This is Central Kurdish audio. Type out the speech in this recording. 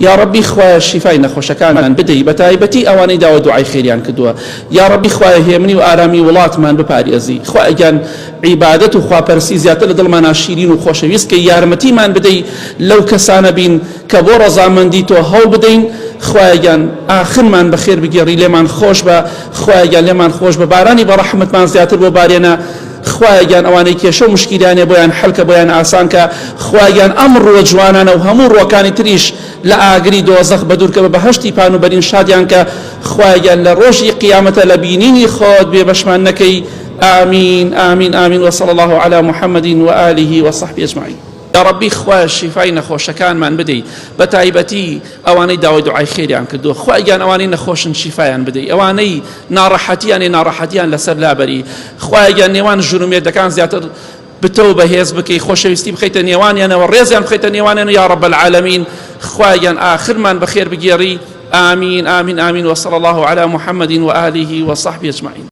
یا ربی خوایە شیفای نەخۆشەکانمان بدەی بە تایبەتی ئەوانەی داوە دوعای خێریان کردووە یا ربی خوایە هێمنی و ئارامی وڵاتمان بپارێزی خوایەگیان عیبادەت و خواپەرسی زیاتر لە دڵمانە شیرین و خۆشەویست کە یارمەتیمان بدەی لەو کەسانە بین کە بۆ ڕەزامەندی تۆ هەوڵ بدەین خوایەگیان ئاخرمان بەخێر بگێڕی لێمان خۆش بە خوایەگیان لێمان خۆش بە بارانی بە ڕەحمەتمان زیاتر بۆ بارێنە خوایەگیان ئەوانەی کێشە و مشکیلانێ بۆیان حەلکە بۆیان ئاسان کە خوایەگیان ئەم ڕۆ جوانانە و هەموو ڕۆکانی تریش لە ئاگری دۆزەخ بەدوورکە بە بەهەشتی پان و بەرین شادیان کە خوایەگیان لە ڕۆژی قیامەتە لە بینینی خۆت بێ بەشمان نەکەی آمين آمين آمين وصلى الله على محمد وآله وصحبه أجمعين يا ربي خواه الشفاء نخوش كان من بدي بتايبتي أواني داوي دعاء خير عن كدو خواه جان أواني نخوش شفاء بدي أواني ناراحتيان لسر لابري خواه جان نيوان جرمية دكان زياتر بتوبة هيز بكي خوش ويستي بخيت نيوان أنا والرزق بخيت نيوان أنا يا رب العالمين خواه جان آخر من بخير بجيري آمين آمين آمين وصلى الله على محمد وآله وصحبه أجمعين